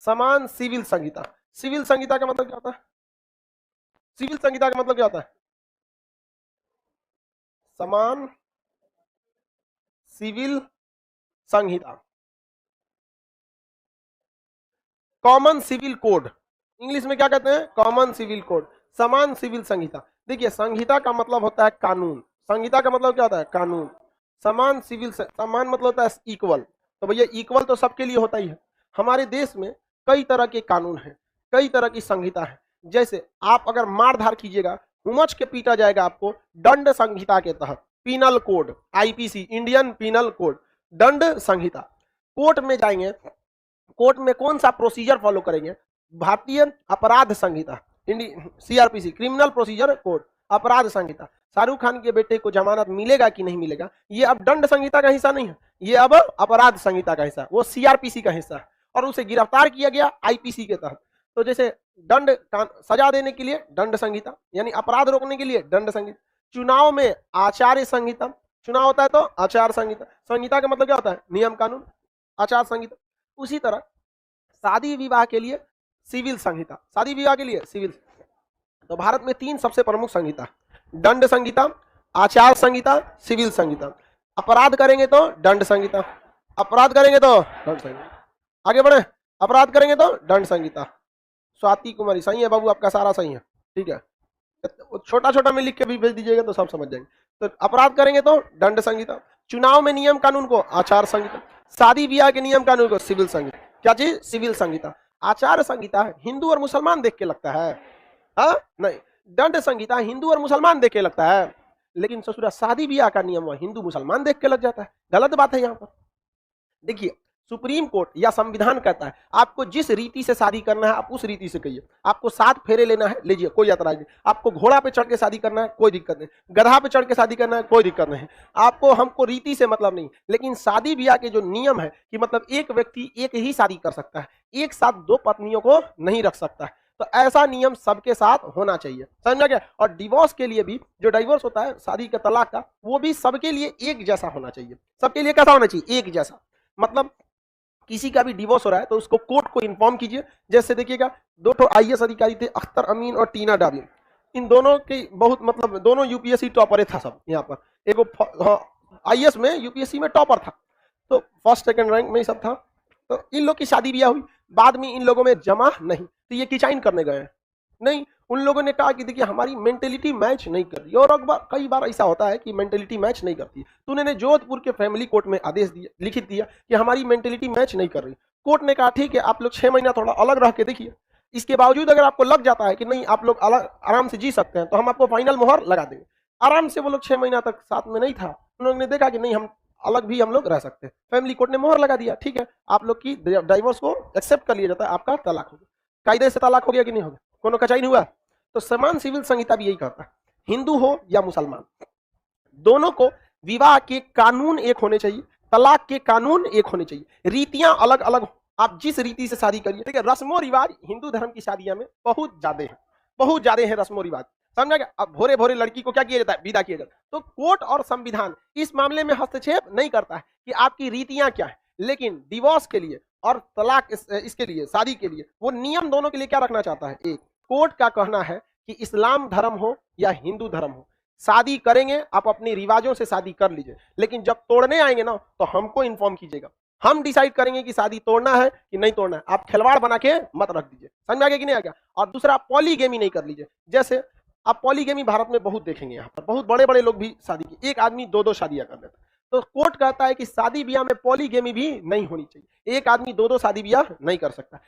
समान सिविल संहिता। सिविल संहिता का मतलब क्या होता है? सिविल संहिता का मतलब क्या होता है? समान सिविल संहिता, कॉमन सिविल कोड, इंग्लिश में क्या कहते हैं? कॉमन सिविल कोड, समान सिविल संहिता। देखिए संहिता का मतलब होता है कानून, संहिता का मतलब क्या होता है? कानून। समान सिविल, समान मतलब होता है इक्वल, तो भैया इक्वल तो सबके लिए होता ही है। हमारे देश में कई तरह के कानून हैं, कई तरह की संहिता है। जैसे आप अगर मारधार कीजिएगा, उमच के पीटा जाएगा आपको, दंड संहिता के तहत, penal code, IPC, Indian penal code, दंड संहिता। कोर्ट में जाएंगे, कोर्ट में कौन सा प्रोसीजर फॉलो करेंगे? भारतीय अपराध संहिता, सीआरपीसी, क्रिमिनल प्रोसीजर कोड, अपराध संहिता। शाहरुख खान के बेटे को जमानत मिलेगा कि नहीं मिलेगा, ये अब दंड संहिता का हिस्सा नहीं है, ये अब अपराध संहिता का हिस्सा, वो सीआरपीसी का हिस्सा है, और उसे गिरफ्तार किया गया आईपीसी के तहत। तो जैसे दंड, सजा देने के लिए दंड संहिता, यानी अपराध रोकने के लिए दंड संहिता। चुनाव में आचार्य संहिता, चुनाव होता है तो आचार संहिता, संहिता का मतलब क्या होता है? नियम कानून, आचार संहिता। उसी तरह शादी विवाह के लिए सिविल संहिता, शादी विवाह के लिए सिविल। तो भारत में 3 सबसे प्रमुख संहिता, दंड संहिता, आचार संहिता, सिविल संहिता। अपराध करेंगे तो दंड संहिता, अपराध करेंगे तो दंड संहिता। आगे बढ़े, अपराध करेंगे तो दंड संहिता। स्वाति कुमारी, सही है बाबू, आपका सारा सही है, ठीक है। छोटा छोटा में लिख के भी भेज दीजिएगा तो सब समझ जाएंगे। तो अपराध करेंगे तो दंड संहिता, चुनाव में नियम कानून को आचार संहिता, शादी ब्याह के नियम कानून को सिविल संहिता। क्या चीज? सिविल संहिता। आचार संहिता हिंदू और मुसलमान देख के लगता है, हाँ नहीं। दंड संहिता हिंदू और मुसलमान देख के लगता है, लेकिन ससुरा शादी ब्याह का नियम हिंदू मुसलमान देख के लग जाता है। गलत बात है यहाँ पर। देखिए सुप्रीम कोर्ट या संविधान कहता है आपको जिस रीति से शादी करना है आप उस रीति से कहिए। आपको 7 फेरे लेना है, लीजिए, कोई ऐतराज नहीं। आपको घोड़ा पे चढ़ के शादी करना है, कोई दिक्कत नहीं। गधा पे चढ़ के शादी करना है, कोई दिक्कत नहीं। आपको, हमको रीति से मतलब नहीं, लेकिन शादी ब्याह के जो नियम है कि मतलब एक व्यक्ति एक ही शादी कर सकता है, एक साथ 2 पत्नियों को नहीं रख सकता है, तो ऐसा नियम सबके साथ होना चाहिए, समझा क्या? और डिवोर्स के लिए भी, जो डिवोर्स होता है शादी के तलाक का, वो भी सबके लिए एक जैसा होना चाहिए। सबके लिए कैसा होना चाहिए? एक जैसा। मतलब किसी का भी डिवोर्स हो रहा है तो उसको कोर्ट को इन्फॉर्म कीजिए। जैसे देखिएगा 2 आईएएस अधिकारी थे, अख्तर अमीन और टीना डाबी, इन दोनों के बहुत मतलब दोनों यूपीएससी टॉपर था सब यहाँ पर। एगो आईएएस में, यूपीएससी में टॉपर था, तो फर्स्ट सेकंड रैंक में ही सब था। तो इन लोग की शादी ब्याह हुई, बाद में इन लोगों में जमा नहीं, तो ये किचाइन करने गए नहीं। उन लोगों ने कहा कि देखिए हमारी मेंटेलिटी मैच नहीं कर रही, और कई बार ऐसा होता है कि मेंटेलिटी मैच नहीं करती। तो उन्होंने जोधपुर के फैमिली कोर्ट में आदेश दिया, लिखित दिया कि हमारी मेंटेलिटी मैच नहीं कर रही। कोर्ट ने कहा ठीक है, आप लोग 6 महीना थोड़ा अलग रह के देखिए, इसके बावजूद अगर आपको लग जाता है कि नहीं आप लोग अलग आराम से जी सकते हैं, तो हम आपको फाइनल मोहर लगा देंगे। आराम से वो लोग 6 महीना तक साथ में नहीं था, उन लोगों ने देखा कि नहीं हम अलग भी हम लोग रह सकते हैं। फैमिली कोर्ट ने मोहर लगा दिया, ठीक है आप लोग की डाइवोर्स को एक्सेप्ट कर लिया जाता है, आपका तलाक हो गया। कायदे से तलाक हो गया कि नहीं हो गया? कोनो कचाई नहीं हुआ। तो समान सिविल संहिता भी यही कहता है, हिंदू हो या मुसलमान, दोनों को विवाह के कानून एक होने चाहिए, तलाक के कानून एक होने चाहिए, रीतियां अलग अलग, आप जिस रीति से शादी करिए। ठीक है, रस्मों रिवाज हिंदू धर्म की शादियों में बहुत ज्यादा है, बहुत ज्यादा है रस्मों रिवाज, समझा क्या? अब भोरे भोरे लड़की को क्या किया जाता है? विदा किया जाता है। तो कोर्ट और संविधान इस मामले में हस्तक्षेप नहीं करता है कि आपकी रीतियां क्या है, लेकिन डिवोर्स के लिए और तलाक इसके लिए, शादी के लिए, वो नियम दोनों के लिए क्या रखना चाहता है? एक। कोर्ट का कहना है कि इस्लाम धर्म हो या हिंदू धर्म हो, शादी करेंगे आप अपने रिवाजों से शादी कर लीजिए, लेकिन जब तोड़ने आएंगे ना तो हमको इन्फॉर्म कीजिएगा, हम डिसाइड करेंगे कि शादी तोड़ना है कि नहीं तोड़ना है। आप खिलवाड़ बना के मत रख दीजिए, समझ आ गया कि नहीं आ गया? और दूसरा, पॉलीगेमी नहीं कर लीजिए। जैसे आप पॉलीगेमी भारत में बहुत देखेंगे, यहाँ पर बहुत बड़े बड़े लोग भी शादी की, एक आदमी 2-2 शादियां कर देता है। तो कोर्ट कहता है कि शादी ब्याह में पॉलीगेमी भी नहीं होनी चाहिए, एक आदमी 2-2 शादी ब्याह नहीं कर सकता।